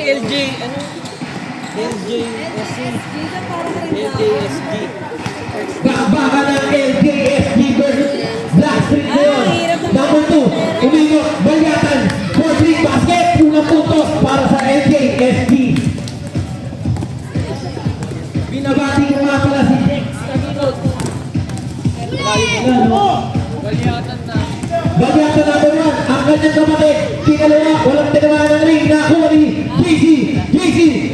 LJ, ano? LJSG. LJSG. Bakbakan ng LJSG versus Blackstreet ngayon. Number 2, Umingo, Balyatan, 4-3 basket, unang puntos para sa LJSG. Binabati ko nga pala si Dex Taginod. Balyatan na. Balyatan number 1, ang kanyang kapatid. Pinalawa, walang tinamaan ng ring. Nakuha ni JC,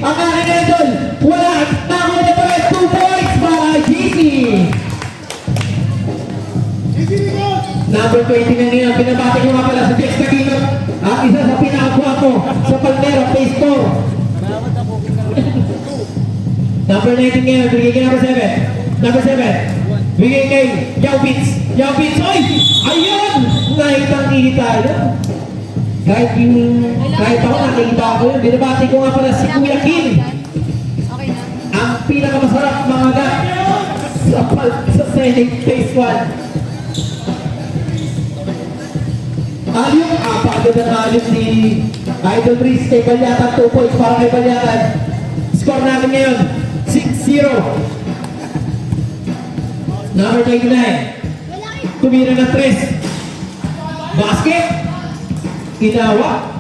ang aking idol. Wala, nakuha niya pa rin 2 points para JC. Number 20 na ngayon, binabati ko nga pala si Dex Taginod. Ang isa sa pinakagwapo sa Palmero, phase 4. Number 19 ngayon, bigay kay number 7. Number 7, bigay kay Yaubits. Oy! Ayun! Nakitang-kita yun. Kahit ako nakikita ako yun. Binabati ko nga pala si Kuya Kim. Ang pinakamasarap mga sa Senate phase 1. Alyong, apagod ang alyong ni Idol Riz kay Balyatan. 2 points para kay Balyatan. Score natin ngayon, 6-0. Number 29. Tumira na 3. Basket. Inawa.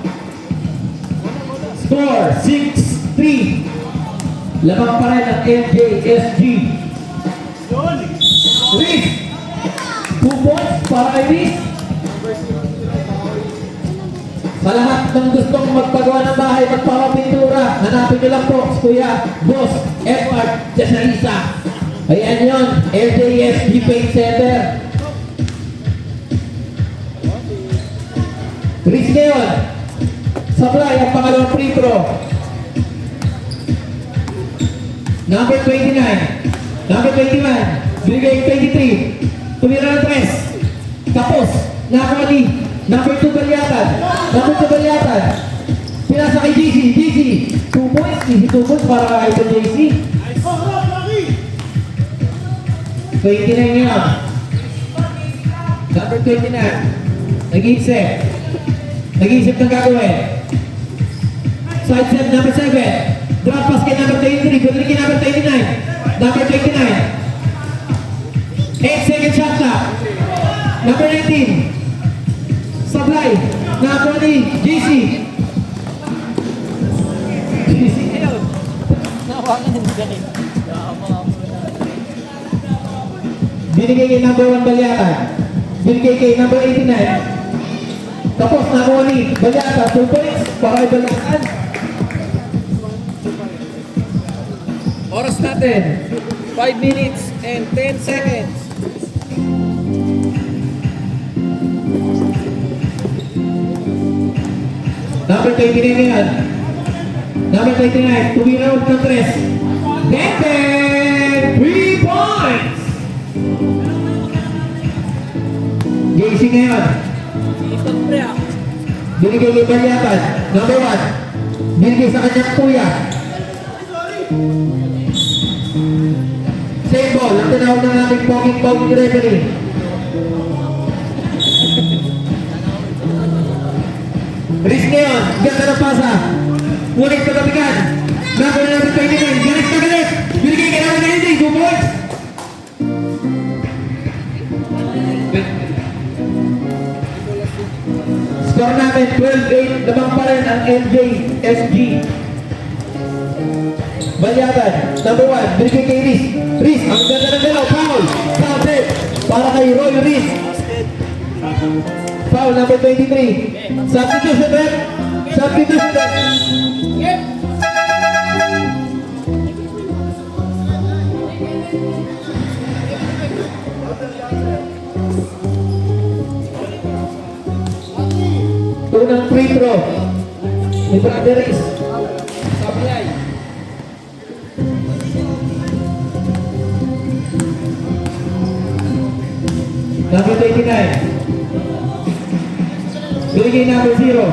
Score, 6-3. Lamang pa rin ang LJSG. Riz. 2 points para kay Riz. Sa lahat ng gustong magpagawa ng bahay, magpapapintura, hanapin nyo lang po si Kuya Boss Edward Jasarisa. Ayan yun, LJSG Paint Center. Riz ngayon, supply ang pangalawang free throw. Number 29, number 21, bigay 23, tumira ng 3, tapos, nakakuha ni number 2 Balyatan. Pinasa kay JC. 2 points. Easy 2 points para kay JC. 29 ngayon. Number 29. Nag-iisip ng gagawin. Side set number 7. Drop pass kay number 23. Pwede kay number 29. Number 29. 8 second shot clock. Number 19. Supply. Nakakuha ni JC. Ayun. Nawakan hindi galing. Binigay kay number 1 Balyatan. Binigay kay number 89. Tapos nakuha ni Balyatan. 2 points para kay Balyatan. Oras natin, 5 minutes and 10 seconds. number 29 ngayon. Number 29, tumira ng 3. Dente! 3 points! JC ngayon. Binigay kay Balyatan. Number 1. Binigay sa kanyang kuya. Same ball. Ang tinawag ng ating poging referee. Riz ngayon. Ganda ng pasa. Ngunit pagkabigan. Number 29. Galit na galit. Binigay kay number 90. 2 points. Score natin 12-8. Lamang pa rin ang LJSG. Balyatan, number 1, binigay kay Riz. Riz, ang ganda ng galaw, foul. Foul set para kay Roy Riz. Foul number 23. Substitution rep. Substitution rep. Unang free throw ni Brother Riz. Supply. Number 29. Binigay number 0.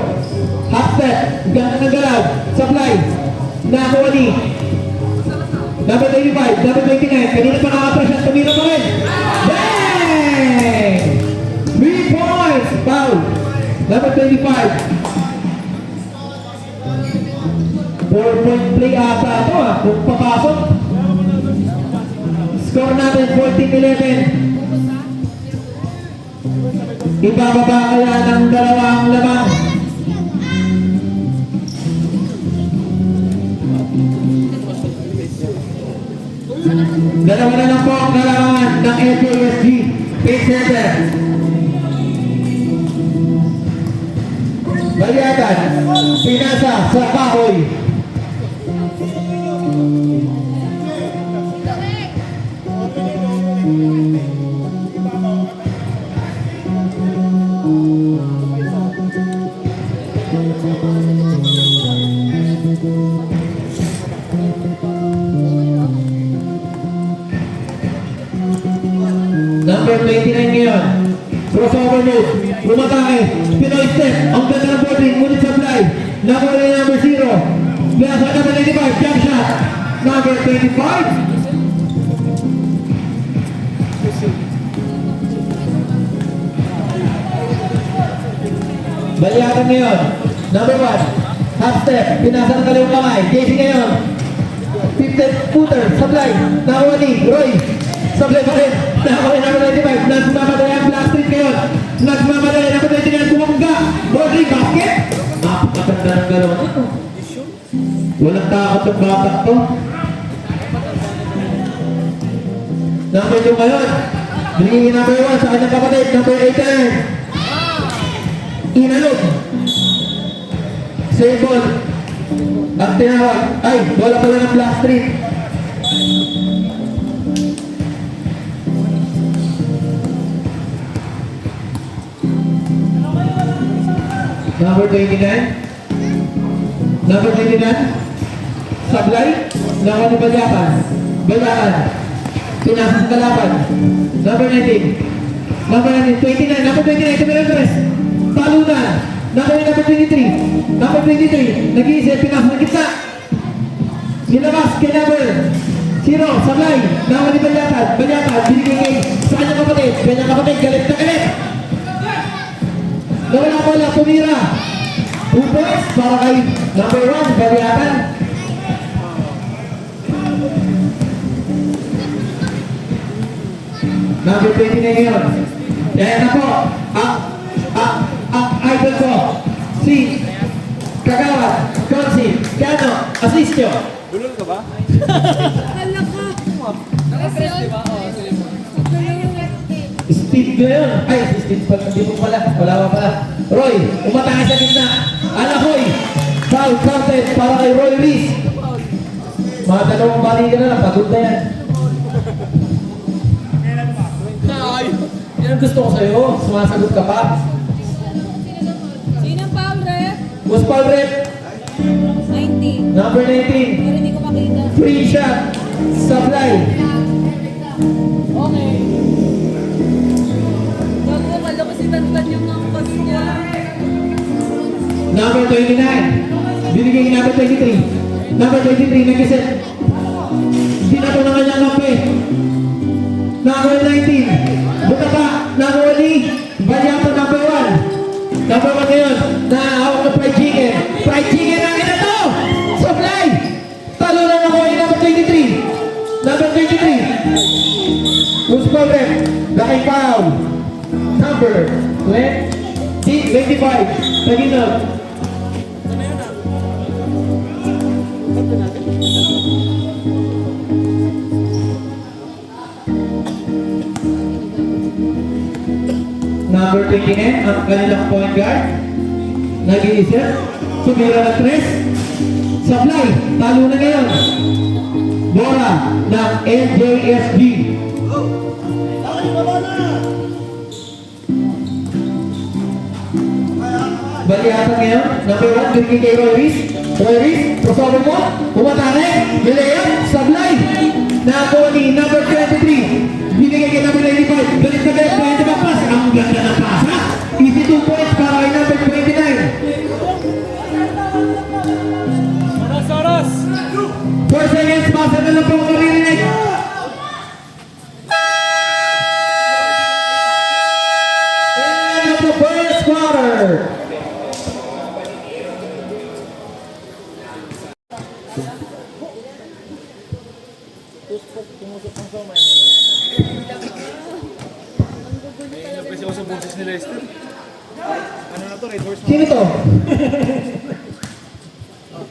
Half step. Ganda ng galaw. Supply. Nakuha ni number 35. Number 29. Kanina pa nakapress at tumira pa rin. Bang! 3 points. Foul. Number 25. 4-point play ata ito ah. Kung papasok. Score natin 14-11. Ibababa kaya ng dalawang lamang. Dalawa na lang po ang kalamangan ng LJSG Pace Center. Baliatan, pinasa sa kahoy. Number 29 ngayon. Crossover move. Umatake. Pinoy step. Ang ganda ng boarding. Ngunit supply. Number 0. Nasa number 95. Jump shot. Number 25. Baliatan ngayon. Number 1. Half step. Pinasa ng kaliwang kamay. JC ngayon. 50 footer. Supply. Nakawali. Roy. Supply pa rin. Nakawali number 95. Nagmamadali ang Black Street ngayon. Nagmamadali. Number 29. Bumangga. Rodrick. Basket. Napakaganda ng galaw nito. Walang takot yung bata to. Number 2 ngayon. Binigyan number 1 sa kanyang kapatid. Number 89. Inalog. Save ball. Ang tinawag. Ay, bola pala ng Black Street. Number 29. Number 29. Sablay. Nakani Balyakan. Balyakan. Pinasa sa kalaban. Number 19. Number 19. 29. Number 29. Tumira press. Talunan. Number 23. Number 23. Nag-iisip. Pinasa ng gitna. Nilabas kay number 0. Sablay. Nakani Balyakan. Balyakan. Binigay sa kanyang kapatid. Kanyang kapatid. Galit na galit. Nawala bola, tumira. 2 points para kay number 1, Baliatan. Number 20 na ngayon. Yan na po. Ang idol ko. Si Kagawad, Konsi, Kano, Asistio. Dulol ka ba? Akala ka. Naka-press, di ba? Oo, sige mo. Steve ngayon. Ay, si Steve pala. Hindi mo pala. Wala pa pala. Roy, umatake sa gitna. Alahoy. Foul counted para kay Roy Reese. Mga dalawang balikan na lang. Pagod na yan. Yan ang gusto ko sa'yo. Sumasagot ka pa. Sino ang foul ref? Was foul rep. 90. Number 19. Pero hindi ko makita. Free shot. Supply. Okay. Gago, kala ko si Tantan yung angkas niya. Number 29. Binigay ni number 23. Number 23. Nag-iset. Binato na kanyang kampe. Number 19. Butaka. Number 1. Balyato number 1. Number 1 ngayon. Nahawak ng fried chicken. Fried chicken ang ina to! Supply! Talo na ako ni number 23. Number 23. Who's foul rep? Laki foul. Number 25. Taginag. Number 29, ang kanilang point guard. Nag-iisip. Sumira na 3. Supply. Talo na ngayon. Bola ng LJSG. Baliatan ngayon. Number 1, binigay kay Roy Reese. Roy Reese, crossover mo. Umatake. Milayang. Supply. Nakuha ni number 23. Binigay kay number 95. Galit na galit. Pwede ba pass? Ang ganda ng pass, ha? Easy 2 points para kay number 29. Oras! 4 seconds. Basa na lang po ang maririnig. End of the first quarter. sa boses ni Lester. Ano na to, Red Horse? Sino to?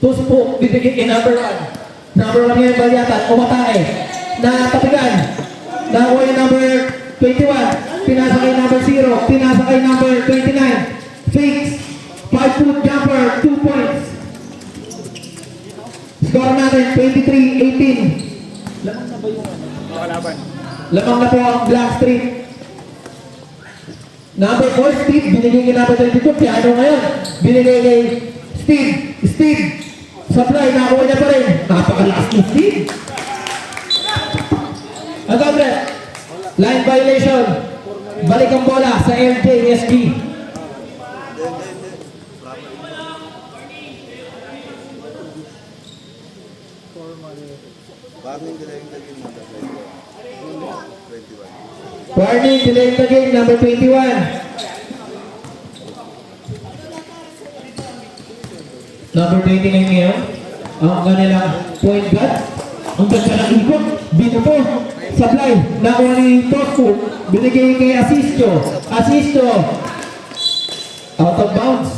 Tuspok, bibigyan kay number 1. Number 1 ngayon, Balyatan, umatake. Natapigan. Nakuha yung number 21. Pinasa kay number 0. Pinasa kay number 29. Fakes. 5-foot jumper, 2 points. Score natin, 23-18. Lamang na ba yung kalaban? Lamang na po ang Black Street. Number 4, Steve, binigay kay number 22. Piano ngayon. Binigay kay Steve. Steve, supply, nakuha niya pa rin. Napakalakas ni Steve. Ang doble. Line violation. Balik ang bola sa LJSG. Warning delaying the game number 21. Warning, delay the game, number 21. Number 29 ngayon. Ang kanilang point guard. Ang ganda ng ikot. Binuto. Supply. Nakuha ni Tosco. Binigay kay Asisto. Asisto. Out of bounds.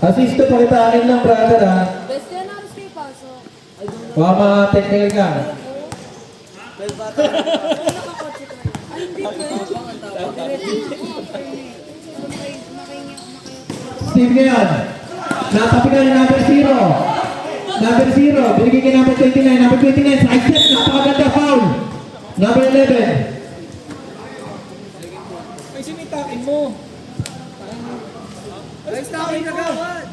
Asisto, pakitaan lang, brother, ha. Best yan halos kayo pasok. Baka ma-technical ka. Nakakotse ko na. Ay, hindi ko yun. Steve ngayon. Natapigan ni number 0. Number 0. Binigay kay number 29. Number 29. Side step. Napakaganda foul. Number 11. Ay, sinitakin mo. Ay, stakin ka gawad.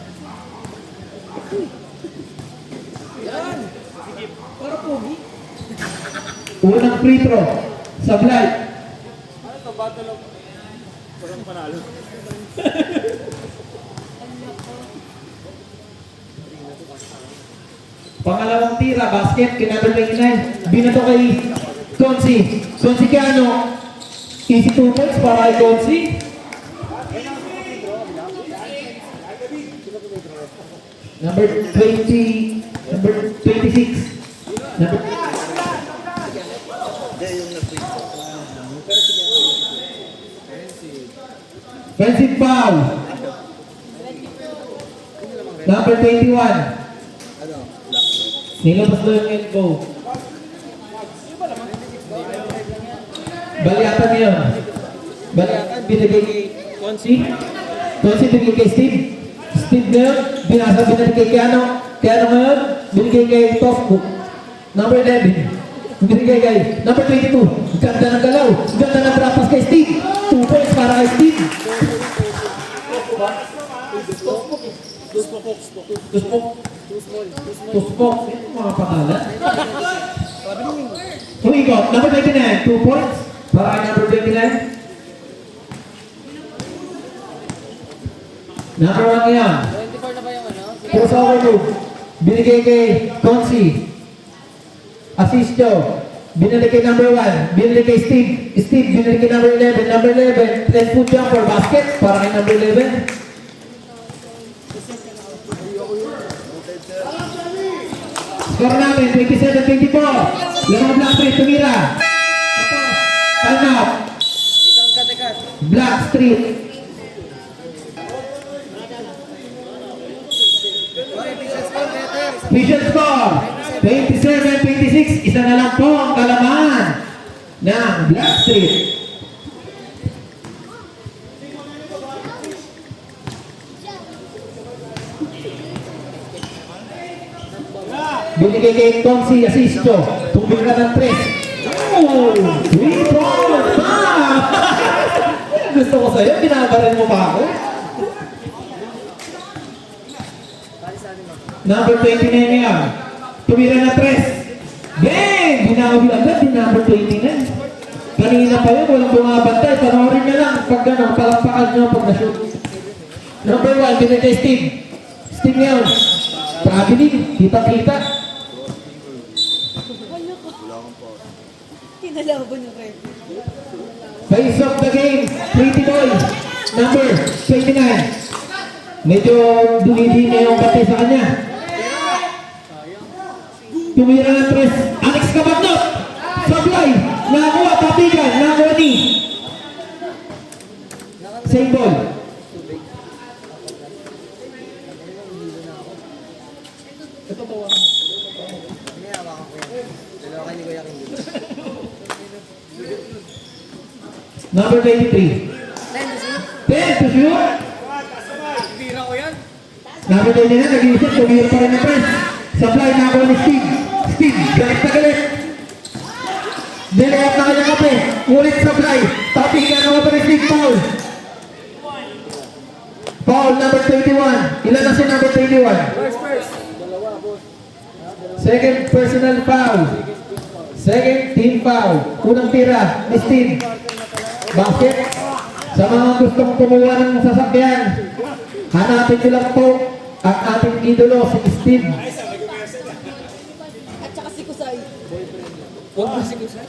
Yan. Para pogi. Unang free throw. Sablay. Ano to, battle of... Parang panalo. Pangalawang tira. Basket kay number 29. Binato kay Consi. Consi kay ano? Easy 2 points para kay Consi. Number 20. Number 26. Number Hindi, yung nag-free throw. offensive foul. Number 21. Ano? Black. Nilabas na yung elbow. Balyatan niyo. Balyatan, binigay kay Consi. Consi, binigay kay Steve. Steve ngayon, binigay kay Keanu. Keanu ngayon, binigay kay Tosco. Number 11. Binigay kay number 22. Ganda ng galaw. Ganda ng drapas kay Steve. 2 points para kay Steve. Tuspok. Ito mga pangalan. Humigot. Number 29. 2 points para kay number 29. Number 1 ngayon. 24 na ba yung ano? Crossover move. Binigay kay Consi. Asisto. Binigay kay number 1. Binigay kay Steve. Steve, binigay kay number 11. Number 11, 10-foot jumper basket para kay number 11. Score natin, 27-24. Lamang Black Street, tumira. Tapos, time out. Black Street. Official score, 27-26. Isa na lang po ang kalaman ng Black Street. Binigay kay Consi Asisto. Tumira ng 3. Oh! 3 points! Gusto ko sa'yo, binabarin mo pa ako. Number 29 ngayon. Tumira na 3. Gang! Binawi agad yung number 29. Kanina pa yun, walang bumabantay. Panoorin niya lang pag gano'n, palakpakan niyo pag na-shoot. Number 1, binigay kay Steve. Steve ngayon. Traveling, kita-kita. Kinalaban yung ready. Face of the game, Pretty Boy, number 29. Medyo dumidi na yung bati sa kanya. Tumira ng 3. Alex Cabagnot. Sabla. Sabay. Nakuha, tapigan. Nakuha ni. Same ball. May hawakan ko yan. Dalawa ka ni Kuya King. Number 23. 10 to shoot. Bira ko yan. Number 29, nag-iisip, tumira pa rin ang press. Supply na ako ni Steve. Steve, galit na galit. Nilayap na kanyang kape. Ulit supply. Tapigan naman pa ni Steve, foul. Foul, number 21. Ilan na si number 21? First. Second personal foul. Second team foul. Unang tira ni Steve. Basket. Sa mga gustong kumuha ng sasakyan, hanapin nyo lang po ang ating idolo si Steve. At saka si Kusay. Huwag mo si Kusay.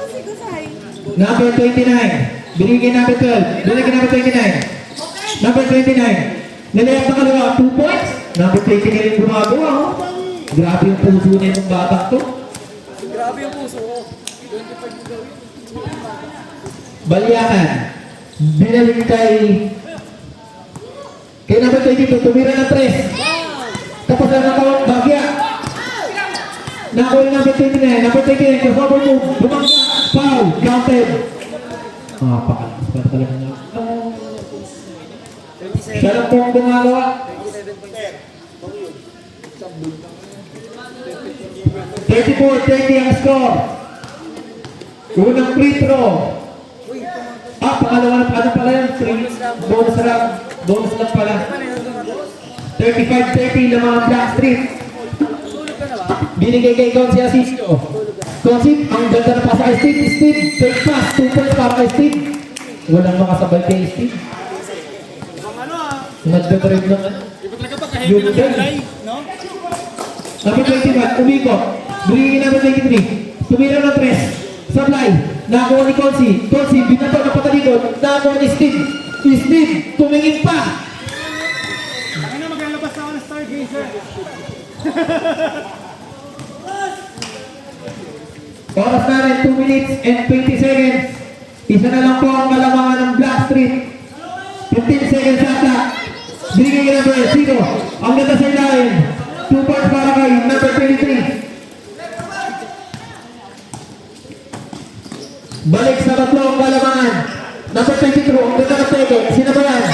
Si Kusay. Number 29. Binigyan number 12. Binigyan number 29. Number 29. Nilayap na kalawa. 2 points. Number 20 na rin gumagawa. Oh. Grabe yung puso na itong batang to. Grabe yung puso ko. 25 mo gawin. Balyakan. Binaling kay number 22. Tumira ng 3. Tapos na nakawang bagya. Nakuha yung number 29. Number 29. Crossover move. Bumangga. Foul. Counted. Pakalakas pa talaga niya. Siya lang po ang gumagawa. 34-30 ang score. Unang free throw. Pangalawa na ano pala yan? Bonus lang. Bonus lang pala. 35-30 lang mga Blackstreet. Binigay kay Consi Asisto. Consi, ang ganda na pasa kay Steve. Steve, fake pass. 2 points para kay Steve. Walang makasabay kay Steve. Nagdadrive lang ano. Yung guy. Number 21, umikot. Bringing number 23. Tumira ng 3. Supply. Nakakuha ni Consi. Consi, binato na patalikod. Nakakuha ni Steve. Steve, tumingin pa. Ano maglalabas ako ng Stargazer? Oras namin, 2 minutes and 20 seconds. Isa na lang po ang kalamangan ng Blackstreet. 15 seconds ata. Binigay ka number 0. Ang ganda sa ilalim. 2 points para kay number 23. Balik sa tatlo ang kalamangan. Number 22. Ang ganda ng teke. Sino ba yan?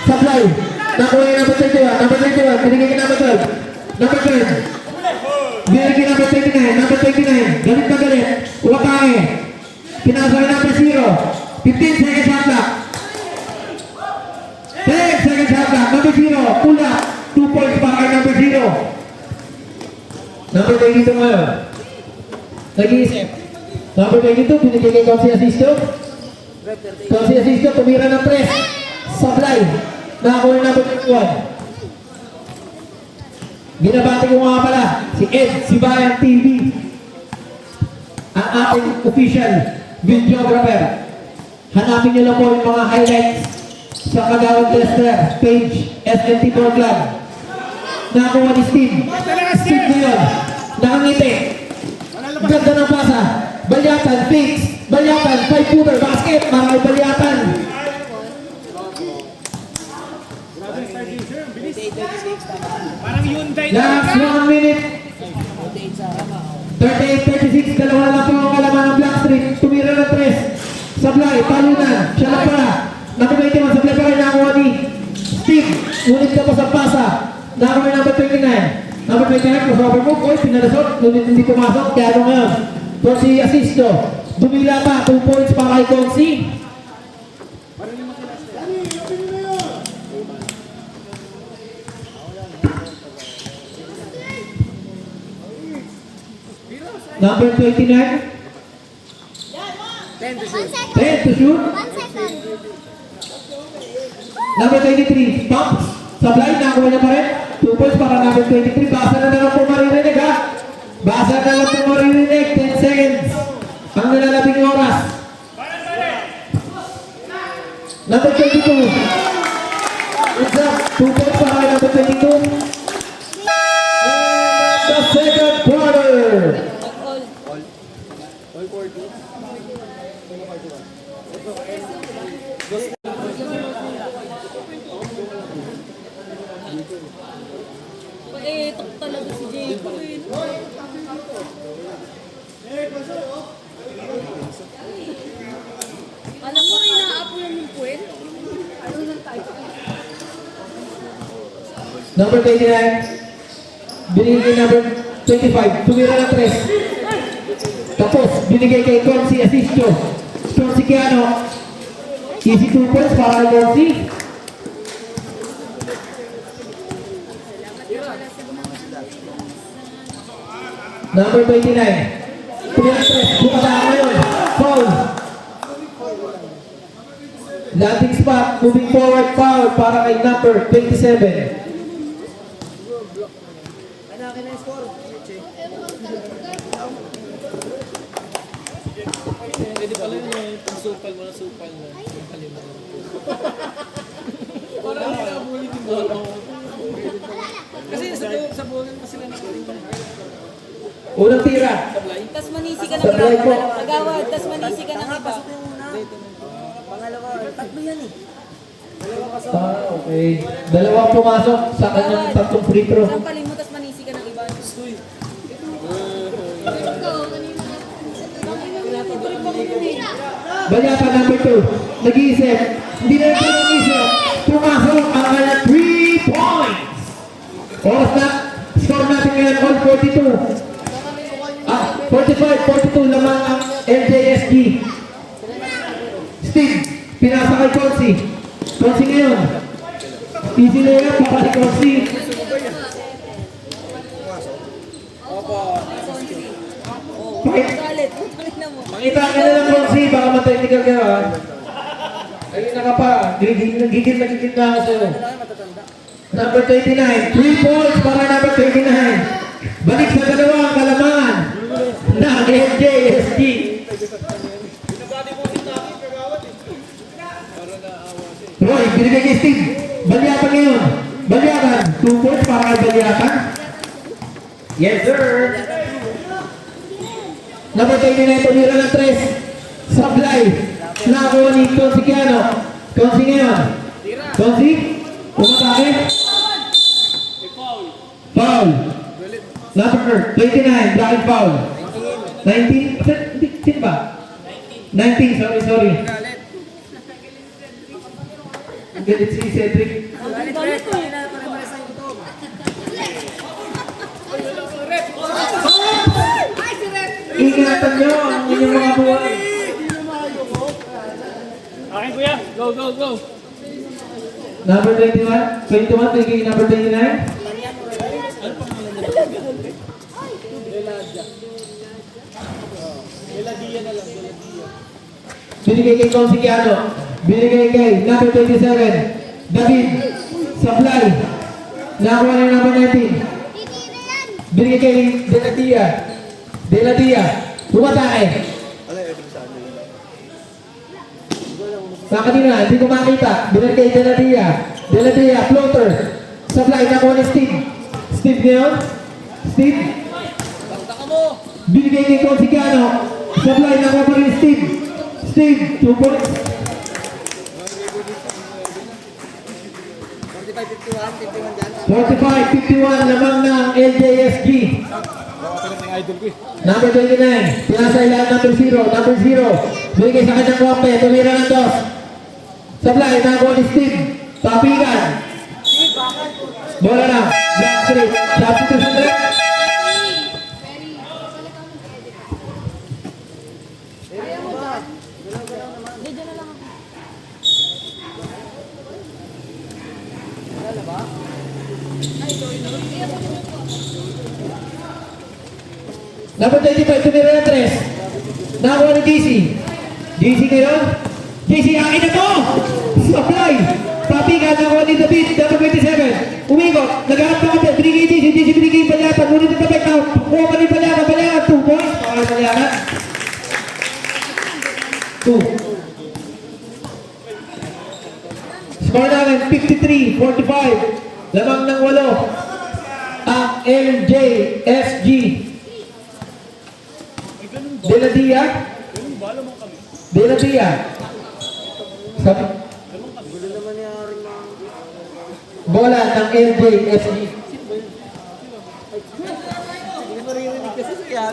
Supply. Nakuha yung number 21. Number 21. Binigay ka number 12. Number 10. Binigay ka number 29. Number 29. Galit na galit. Uwakake. Pinasa ka number 0. 15 seconds ata. 10 seconds ata. Number 0. Pull up. 2 points para kay number 0. Number 22 ngayon. Nag-iisip. Number 22, binigay kay Consi Asisto. Consi Asisto, tumira ng 3. Supply. Nakakuha ng number 21. Binabati ko nga pala si Ed Sibayan TV. Ang ating official videographer. Hanapin niyo lang po yung mga highlights sa Kagawad Tester page SNT Ball Club. Nakakuha ni Steve. Steve ngayon. Nakangiti. Ganda ng pasa. Balyatan, fix. Balyatan, 5-footer, basket. Marami balyatan. Parang Hyundai na. Last 1 minute. 38-36. Dalawa lang po ang kalaman ng Blackstreet. Tumira ng 3. Supply, talunan. Siya lang pala. Nakabay naman, supply pa rin nakakuha ni Steve. Ngunit ka pa sa pasa. Nakakuha ng number 29. Number 29, crossover move. Oy, pinalasot. Ngunit hindi pumasok. Kaya ano ngayon? Consi Asisto. Dumila pa. 2 points para kay Consi. Number 29. 10 to shoot. 1 second. Number 23, pumps. Supply, nakuha niya pa rin. 2 points para number 23. Basa na lang po maririnig ha. Basa na lang po maririnig. 10 seconds. Ang nalalabing oras. Number 22. It's up. 2 points para number 22. And the Tok talaga si Jake. Alam mo, inaapo yan yung puwet. Ano lang tayo? Number 29. Binigay number 25. Tumira ng 3. Tapos, binigay kay Consi Asistio. Consi Kiano. Easy 2 points para kay Consi. Number 29. Tumira ng 3. Bumadaan ngayon. Foul. Landing spot. Moving forward. Foul para kay number 27. Akin na yung score. Hindi pala yun eh. Pagsupal mo na supal na. Yung kalimutan ko. Parang hindi na bulit yung bola. Kasi sa bola na sila nakalimutan. Unang tira. Tas manisi ka ng Sablay iba. po. Agawad, tas manisi ka ng iba. Pasok yung una. Pangalawa, tatlo yan eh. Okay. Dalawang pumasok sa kanyang tatlong free throw. Sampalin mo, tas manisi ka ng iba. Banyata number 2. Nag-iisip. Hindi na ito nag-iisip. Pumasok ang kanyang 3 points. Oras na. Score natin ngayon all 42. 45-42 lamang ang LJSG. Steve, pinasa kay Consi. Consi ngayon. Easy na yan, para kay Consi. Galit, putangin na mo. Makita ka na lang Consi, baka matechnical ka ha. Ayun na ka pa, gigil na ako sa'yo. Number 29, 3 points para number 29. Balik sa dalawang kalamangan ng LJSG. Roy, binigay kay Steve. Balyatan ngayon. Balyatan. 2 points para kay Balyatan. Yes, sir. Number 29, tumira ng 3. Sablay. Nakakuha ni Consi Kiano. Consi ngayon. Consi. Umatake. Foul. Number 29, dahil foul. 19? Sino ba? 19, sorry. Ang galit si Cedric. Galit eh. Ingatan nyo ang inyong mga buhay. Akin kuya. Go, go, go. Number 21, bigay number 29. Binigay kay Consi Kiano. Binigay kay number 27, David Sablay. Nakakuha na number 19. Binigay kay De La Dia. Bumatake. Sa kanina, hindi ko makita. Binigay kay De La Dia, floater. Sablay, nakuha ni Steve. Steve ngayon. Steve. Binigay kay Consi Kiano. Sablay, nakuha pa rin Steve. Steve, 2 points. 45-51 dyan. 45-51 lamang ng LJSG. Number 29, pinasa ilan number 0. Number 0, binigay sa kanyang kompe, tumira ng 2. Sablay, nakuha ni Steve. Tapigan. Bola na. Black 3. Substitution direct. Number 25, tumira ng 3. Nakuha ni JC. JC ngayon. JC, akin na to! Supply! Papigan, nakuha ni David, number 27. Umigot, nagharap na kami. Binigay JC, JC binigay Balyatan. Ngunit ito back out. Kuha pa ni Balyatan. Balyatan, 2 points. Pakala Balyatan. 2. Score namin, 53-45. Lamang ng 8. Ang LJSG. De La Dia. De La Tia. Sa Gulo naman niya rin mga... bola ng LJSG. Hindi mo rin kasi sa kaya.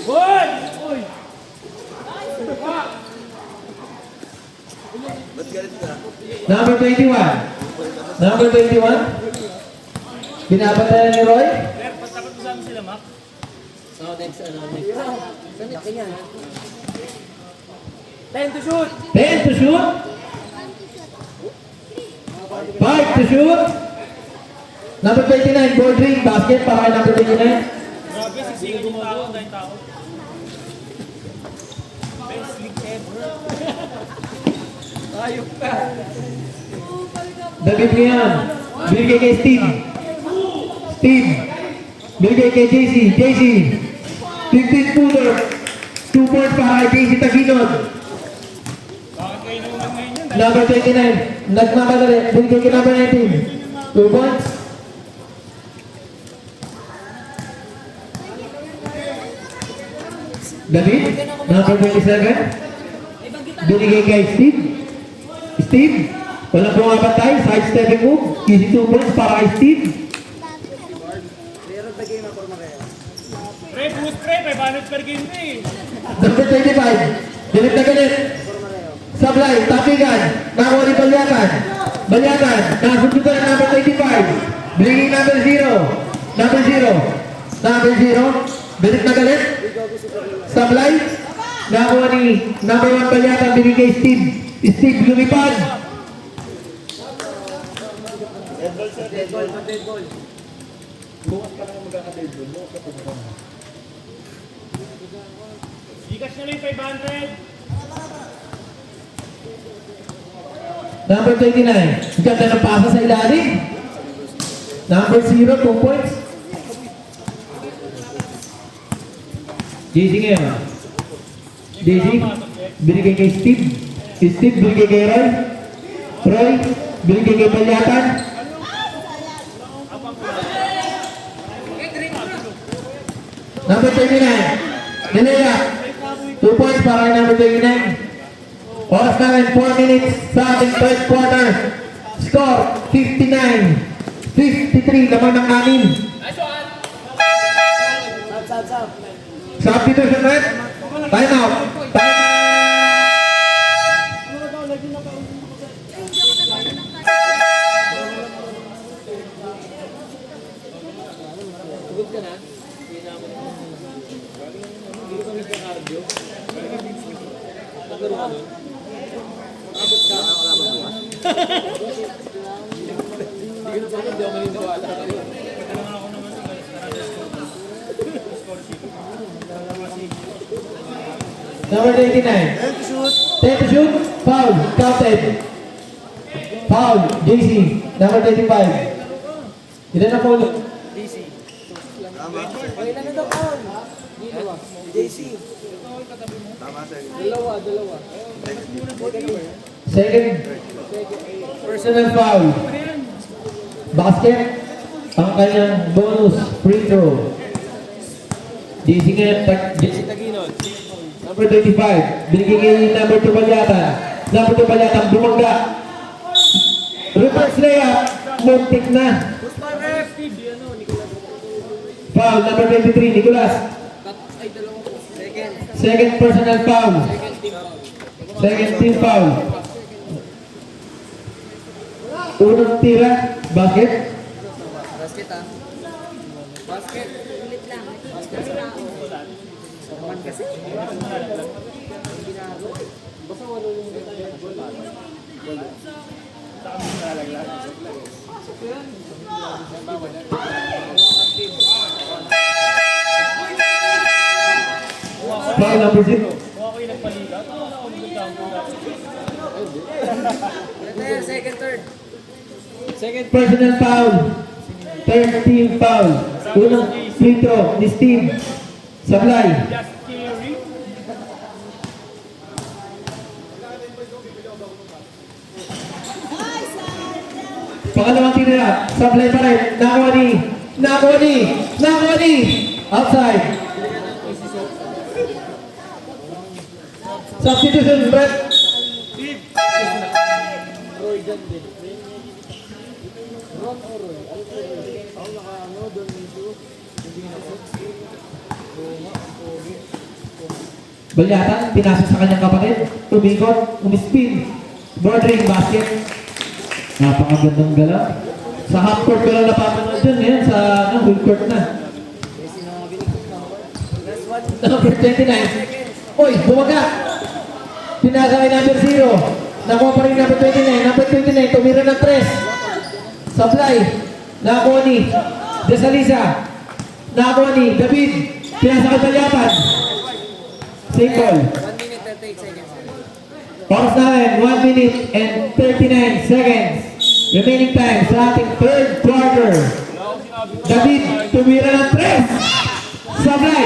Hoy! Hoy! Ba't galit ka? Number 21. Number 21. Binabantayan ni Roy. Ler, patapat mo sa amin sila, Mac. Oh, next. Laki niya. 10 to shoot! 10 to shoot. 5 to shoot. Number 29, ball ring, basket para kay number 29. Grabe, siksingin yung tao, dahil tao. Best league ever. Ayok ka. David ngayon. Binigay kay Steve. Steve. Binigay kay JC. JC. 15-footer. 2 points para kay JC Taginod. Bakit kayo naman ngayon yun? Number 29. Nagmamadali. Binigay kay number 19. 2 points. David. Number 27. Binigay kay Steve. Steve. Walang bumabantay. Side stepping move. Easy 2 points para kay Steve. Meron ba game ako makaya? Pre, boost pre, 500 per game na eh. Number 25. Galit na galit. Sablay. Tapigan. Nakuha ni Balyakan. Balyakan. Nasusunod na number 25. Bringing number 0. Number 0. Number 0. Galit na galit. Sablay. Nakuha ni number 1 Balyakan. Binigay Steve. Steve lumipad. Dead ball. Gigas na lang yung 500. Number 29. Ganda ng pasa sa ilalim. Number 0, 2 points. JC ngayon. JC, binigay kay Steve. Steve, binigay kay Roy. Roy, binigay kay Palyatan. Number 29. Nilaya. 2 points para kay number 29. Oras namin, 4 minutes sa ating third quarter. Score, 59-53, lamang ng 6. Sab. Substitution rep. Time out. Good ka na? Number 89. 10 to shoot. Foul. Counted. Foul. JC. Number 35. Ilan na foul? Okay lang na daw, Paul. JC. Dalawa. Second. Personal foul. Basket. Ang kanyang bonus free throw. JC ngayon. JC Taginod. Number 25. Binigay kay number 2 Palyatan. Number 2 Palyatan. Bumangga. Reverse layup. Muntik na. Foul. Number 23. Nicolas. Second personal foul. Second team foul. Unang tira. Basket. Basket ah. Basket. Ulit lang. Man kasi. Basta wala yung Foul number 6. Kung ako yung nagpaligat, ako mag-counter natin. second, third. Second personal foul. Third team foul. Unang free throw ni Steve. Sablay. Just carry. Pangalawang tira. Sablay pa rin. Nakuha ni. Outside. Substitution, Brett. Roy dyan din. Ron o Roy? Ano po Roy? Ako naka doon dito. Hindi na po. Pogi. Balyatan, pinasok sa kanyang kapatid. Tumikot, umispin. Bordering basket. Napakagandang galaw. Sa half court ko lang napapanood dyan. Ngayon sa full court na. May sinabi ni Cook na ako. Last one. Number 29. Uy, bumaga. Pinasa kay number 0. Nakuha pa rin number 29. Number 29, tumira ng 3. Supply. Nakakuha ni Desalisa. Nakakuha ni David. Pinasa kay Balyatan. Simple. 1 minute 38 seconds. Oras namin, 1 minute and 39 seconds. Remaining time sa ating third quarter. David, tumira ng 3. Supply.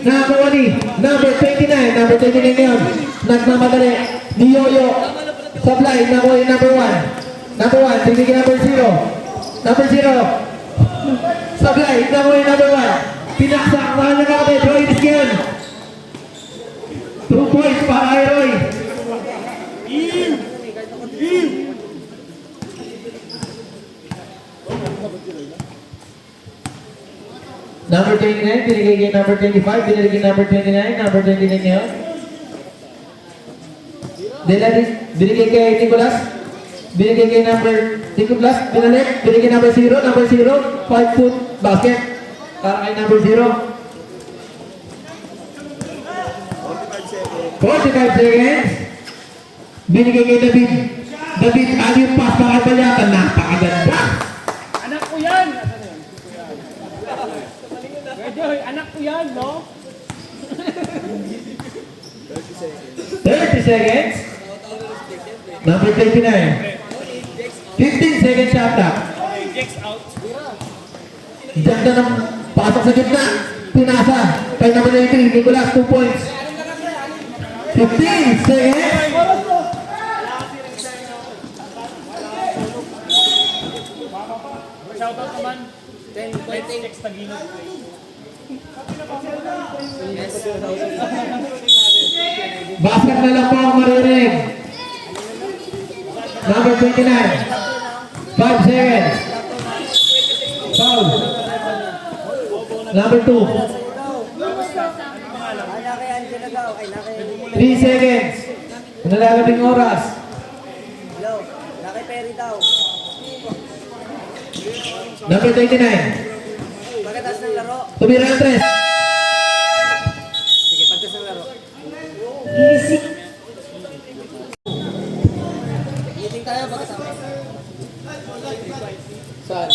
Nakakuha ni number 29. Number 29 ngayon. Nagmamadali ni Yoyo. Supply, nakuha ni number 1. Number 1, tinigil number 0. Number 0. Supply, nakuha ni number 1. Pinaksak na kanya kapatid. Roy Diskin. 2 points para kay Roy. Number 29, binigay kay number 25, binigay kay number 29, number 29 ngayon. Binigay kay Nicolas, binigay kay number Nicolas, binigay kay number 0, 5 foot basket. Para kay number 0. 45 seconds. Binigay kay David. David, ano yung pass para kay Balyatan? Napakaganda. Anak ko yan! Medyo, anak ko yan, no? 30 seconds. Number 29. 15 seconds shot clock. Ganda ng pasok sa gitna. Pinasa. Kay number 19, Nicolas, 2 points. 15 seconds. Shoutout naman. 10.8. Tagino. Yes. Basket na lang po ang maririnig. Number 29. 5 seconds. Foul. Number 2. Kay Angela daw. Ay, kay 3 seconds. Nalalabing oras. Hello. Kay Perry daw. Number 29. Pagkatas ng laro. Tumira ng 3. Sige, pagkatas ng laro. Meeting tayo pagkatapos. Saan?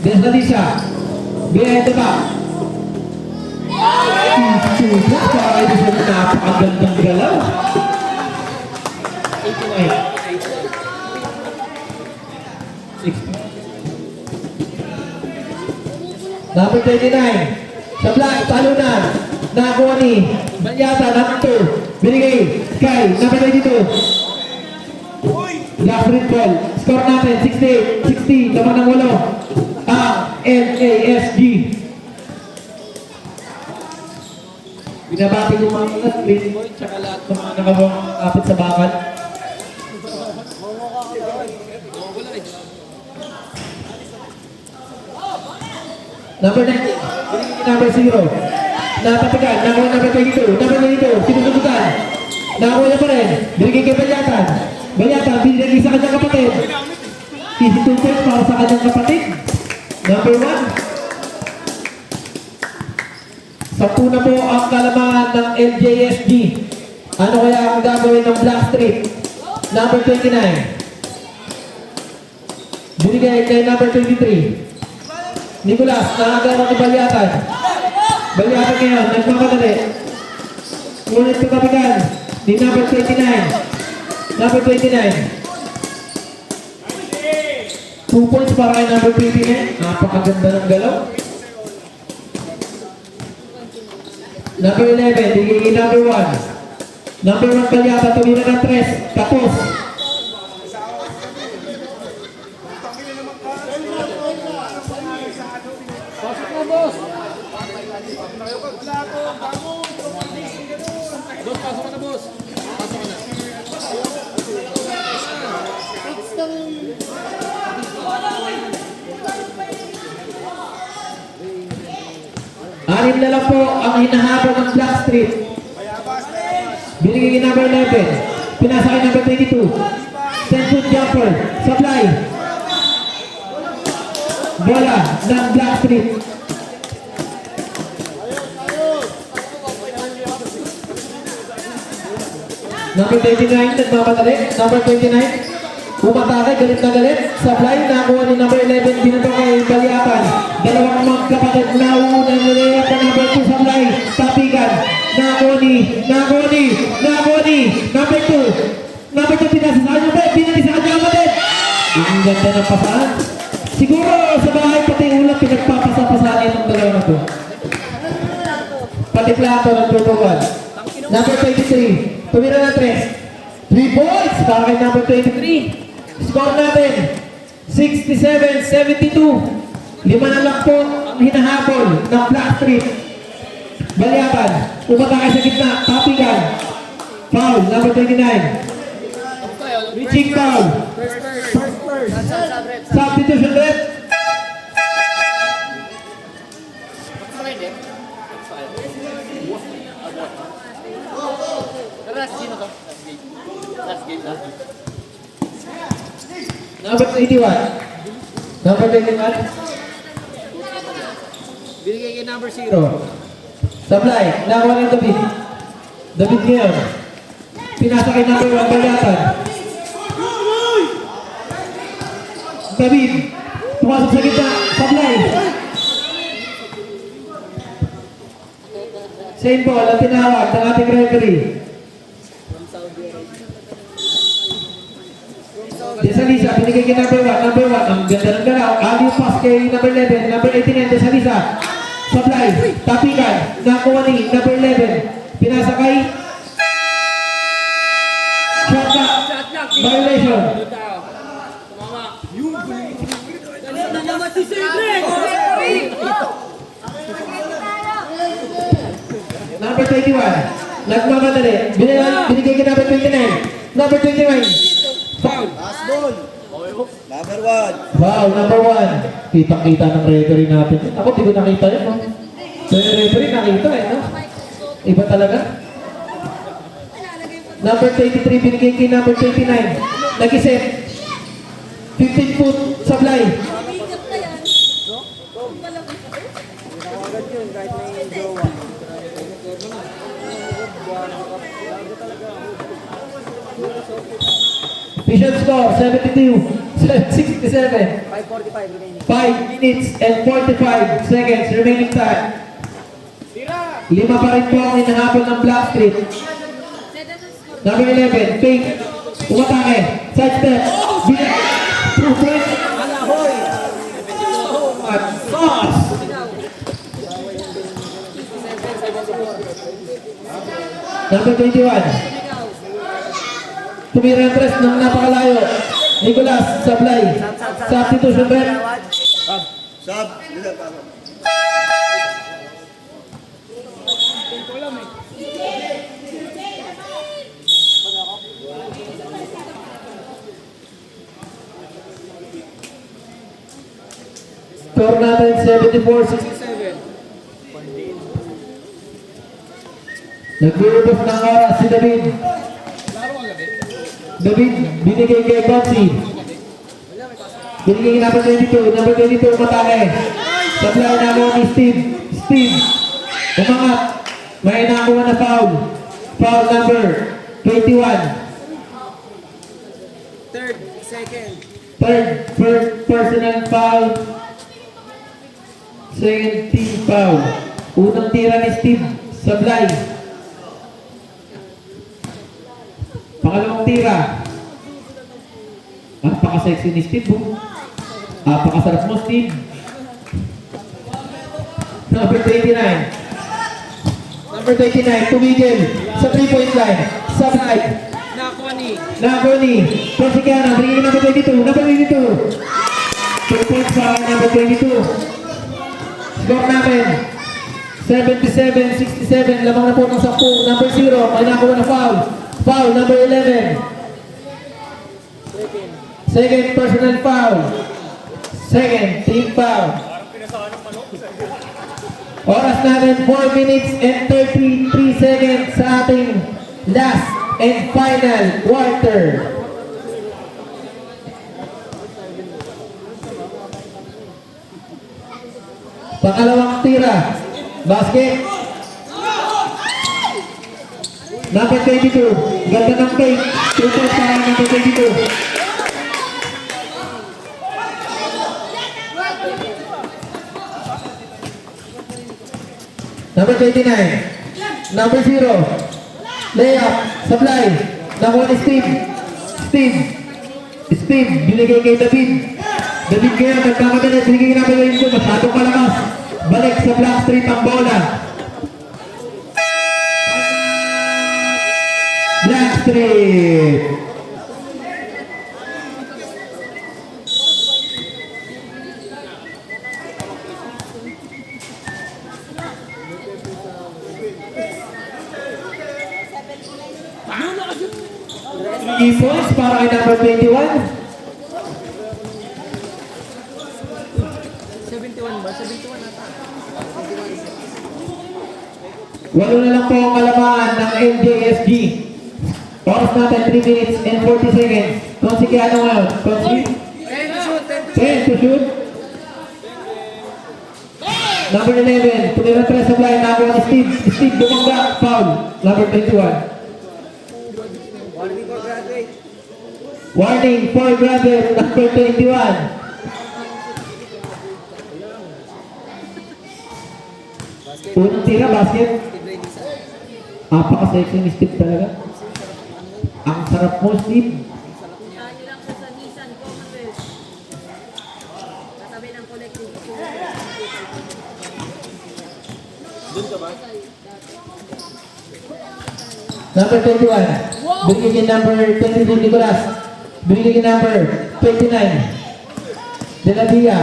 Desalisa. Behind the back. Sugat para kayo sa napakagandang galaw. 89. 60. Number 29. Sablay, talunan. Nakakuha ni Balyata, number 2. Binigay kay number 22. Last red ball. Score natin, 68-60. Laman ng 8. Ang LASG. Binabati ko mga green boy, tsaka lahat ng mga nakapit sa bakal. Number 19, binigay number 0. Napatikan, nakuha number 22. Number 22, sinusubukan. Nakuha niya pa rin. Binigay kay Balyatan. Balyatan, binigay sa kanyang kapatid. Easy 2 points para sa kanyang kapatid. Number 1. 10 na po ang kalamangan ng LJSG. Ano kaya ang gagawin ng Blackstreet? Number 29. Binigay kay number 23. Nicolas, nakagawa ni Balyatan. Balyatan ngayon, nagmamadali. Ngunit katapikan ni number 29. Number 29. 2 points para kay number 29. Napakaganda ng galaw. Number 11, bigay kay number 1. Number 1 Balyatan, tumira ng 3. Tapos. Pasok na, boss! Boss, pasok ka na, boss. Pasok ka na. Anim na lang po ang hinahabol ng Blackstreet. Binigay number 11. Pinasa kay number 22. 10-foot jumper. Supply. Bola ng Blackstreet. Number 29, nagmamadali. Number 29. Umatake, galit na galit. Supply, nakuha ni number 11. Binato kay Baliapan. Dalawang magkapatid na unang nilaya pa number 2 supply. Tapigan. Nakuha ni number 2. Number 2 pinasa sa kanya. Pinasa sa kanya kapatid. Ang ganda ng pasahan. Siguro sa bahay pati ulat pinagpapasa-pasahan itong dalawa na to. Pati plato ng protocol. Number 23. Tumira na 3. 3 points para kay number 23. Score natin, 67-72. 5 na lang po ang hinahabol ng Blackstreet. Baliapan, umatake sa gitna, tapigan. Foul, number 29. Reaching foul. Substitution red. Number 81. Number 21. Binigay kay number 0. Supply. Nakuha ng David. David ngayon. Pinasa kay number 1. Baliatan. David. Pumasok sa gitna. Supply. Same ball ang tinawag ng ating referee. Desalisa, binigay kay number 1. Number 1, ang ganda ng galaw. Aliw pass kay number 11. Number 89, Desalisa. Supply. Tapigan. Nakuha ni number 11. Pinasa kay shotgun. Violation. Number 21. Nagmamadali. Binigay kay number 29. Number 29. Foul. Number 1. Wow, number 1. Kita-kita ng referee natin. Ako, di ko nakita yun. No? So, yung referee nakita eh. No? Iba talaga. Number 23, binigay kay number 29. Nag-isip. 15-foot supply. Agad yun, kahit may jowa. Vision score, 67. 5:45 remaining. 5 minutes and 45 seconds remaining time. 5 pa rin po ang hinahabol ng Blackstreet. Number 11, Pink. Umatake. Side step. True point. Alahoy! At sauce. Number 21. Tumira ang tres ng napakalayo. Nicolas, supply. Substitution red. Sub. Score natin 74-67. Nag-iubos ng oras si David. David, binigay kay Bonsi. Binigay kay number 22. Number 22, matake. Supply namin ni Steve. Steve, umangat. May nakuha na foul. Foul number 21. Third personal foul. Second team foul. Unang tira ni Steve. Supply. Pangalawang tira. Napaka-sexy ni Steve. Napakasarap mo, Steve. Number 29. Number 29, tumigil sa 3-point line. Supply. Nakuha ni Persikiana. Bringin number 22. Number 22. 2 points para number 22. Score namin 77-67, lamang na po ng 10. Number 0, may nakuha na foul. Foul, number 11. Second personal foul. Second team foul. Oras natin 4 minutes and 33 seconds sa ating last and final quarter. Pangalawang tira. Basket. Number 22. Ganda ng paint. 2 points para number 22. Number 29. Number 0. Layup. Supply. Nakuha ni Steve. Steve. Binigay kay David. David kaya nagkakagalit. Binigay na kayo ito. Masyadong malakas. Balik sa Black Street ang bola. Black Street. Three points para kay number 21. 71 ba? 71 ata. Walo na lang po ang kalamaan ng LJSG. Oras natin 3 minutes and 40 seconds. Kung si Kiano ngayon. Kung si 10 to shoot. Number 11. Tulira 3 sa line. Nakuha ni Steve. Steve bumangga. Foul. Number 21. Warning for graduate. Number 21. Unang tira, basket. Apaka-sexy ni Steve talaga. Ang sarap mo, Steve. Nyo lang siya sa Nissan Commonwealth. Katabi ng collective. Number 21. Bigyan niya number 23, Nicolas. Bigyan niya number 29. De La Villa.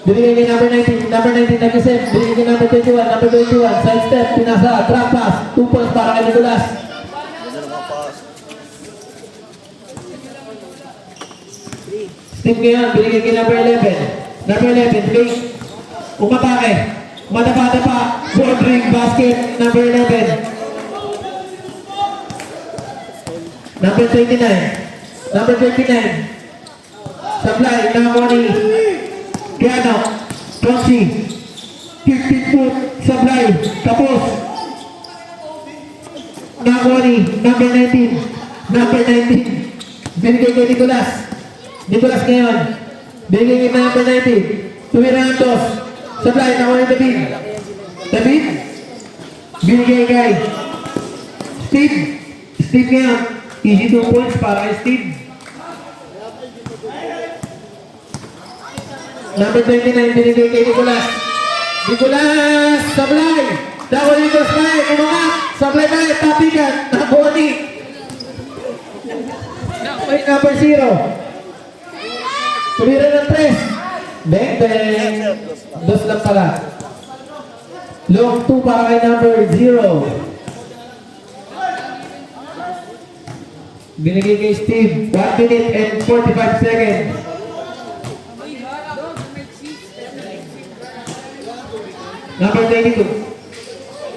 Bigyan niya number 19. Number 19, nag-isip. Bigyan niya number 21. Number 21, side step, pinasa, drop pass. 2 points para kay Nicolas. Steve ngayon, binigay kay number 11. Number 11, fake. Umatake. Madapa-dapa. Bordering basket. Number 11. Number 29. Number 29. Supply. Nakakuha ni Kiano. Tonsi. 15 foot. Supply. Tapos. Nakakuha ni number 19. Number 19. Binigay kay Nicolas. Nicolas ngayon. Binigay kay number 19. Tumira ng dos. Supply. Nakakuha ni David. David. Binigay kay Steve. Steve ngayon. Easy 2 points para kay Steve. Number 29, binigay kay Nicolas. Nicolas, sablay. Dawa Nicolas Bay, umangat. Sablay Bay, tapikan. Naboni. Wait, number 0. Tumira ng 3. Beng, beng. Dos lang pala. Long 2 para kay number 0. Binigay kay Steve, 1 minute and 45 seconds. Number 22.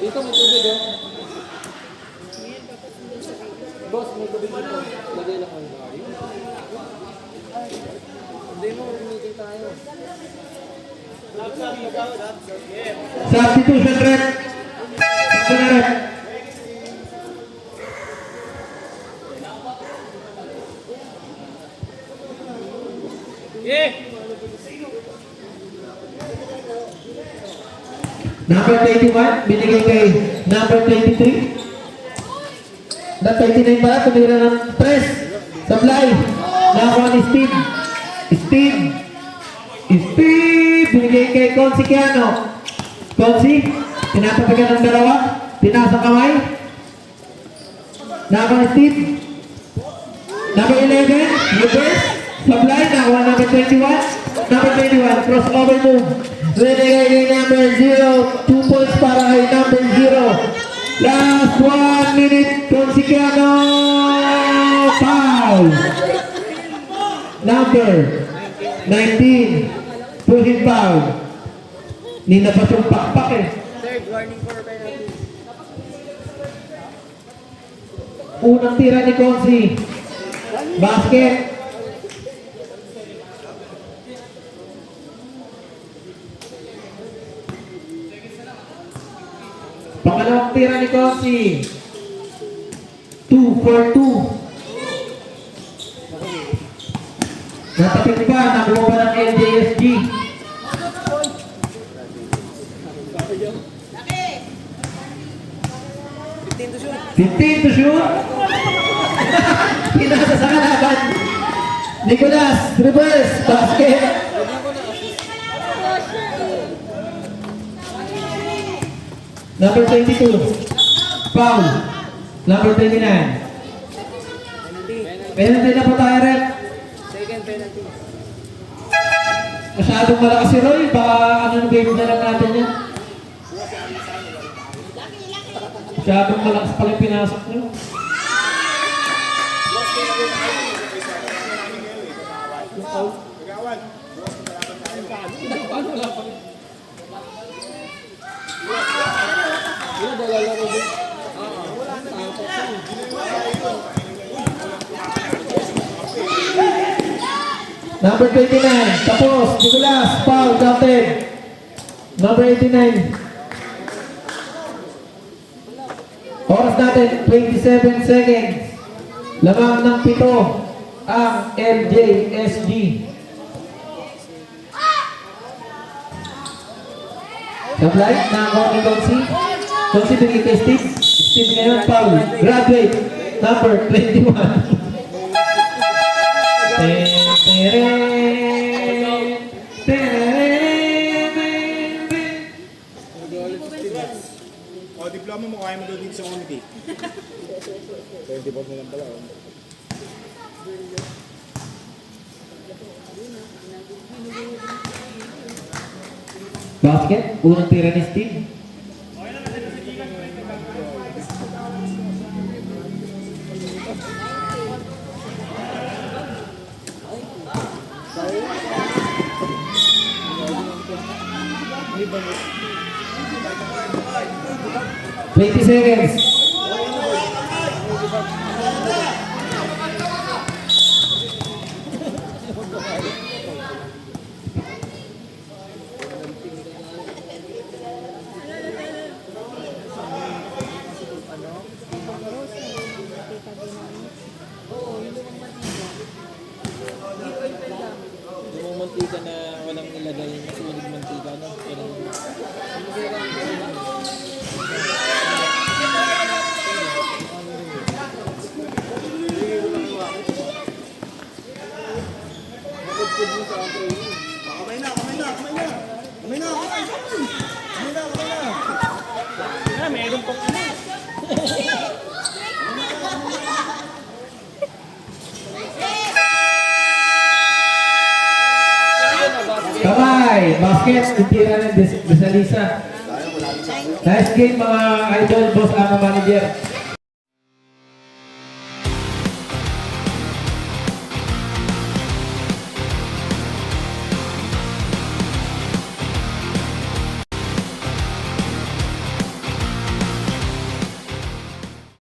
Dito may tubig oh. Boss, may tubig dito. Lagay lang kayo. Hindi mo, meeting tayo. Substitution rep. Rep. Number 21, binigay kay number 23. Na 29 pala, tumira ng 3. Supply. Nakakuha ni Steve. Steve, binigay kay Consi Kiano. Consi, tinatapagan ng dalawa. Tinasa kamay. Nakakuha ni Steve. Number 11, reverse. Supply, nakakuha number 21. Number 21, crossover move. Binigay kay number 0. 2 points para kay number 0. Last 1 minute. Consiciano. Foul. Number 19. Pushing foul. Nina pa siyang pakpak eh. Third warning for penalty. Unang tira ni Consi. Basket. Pangalawang tira ni Consi. 2 for 2. Natapit pa, nakuha pa ng LJSG. 15 to shoot. Pinasa sa kalaban. Nicolas, reverse, basket. Number 22. Foul. Number 29. Penalty na po tayo, rep. Second penalty. Masyadong malakas si Roy. Baka anong game na lang natin yan. Masyadong malakas pala yung pinasok nyo. Number 29, tapos, Nicolas, foul, counted. Number 89. Oras natin, 27 seconds. Lamang ng 7 ang LJSG. Sablay, nakakaw ni Consi. Consi, bigay kay Steve. Steve ngayon, foul. Graduate, number 21. O, diploma mo, kaya mo daw dito sa committee. 24 na lang pala. Basket, unang tira ni Steve. Twenty seconds. Yung mantika na walang nilagay, masunog mantika, no? Kamay na, kamay na, kamay na! Kamay na, kamay na! Kamay na, kamay na! Ah, meron pa kami. Kamay, basket, tira ng Desalisa. Nice game mga idol, boss, ama manager.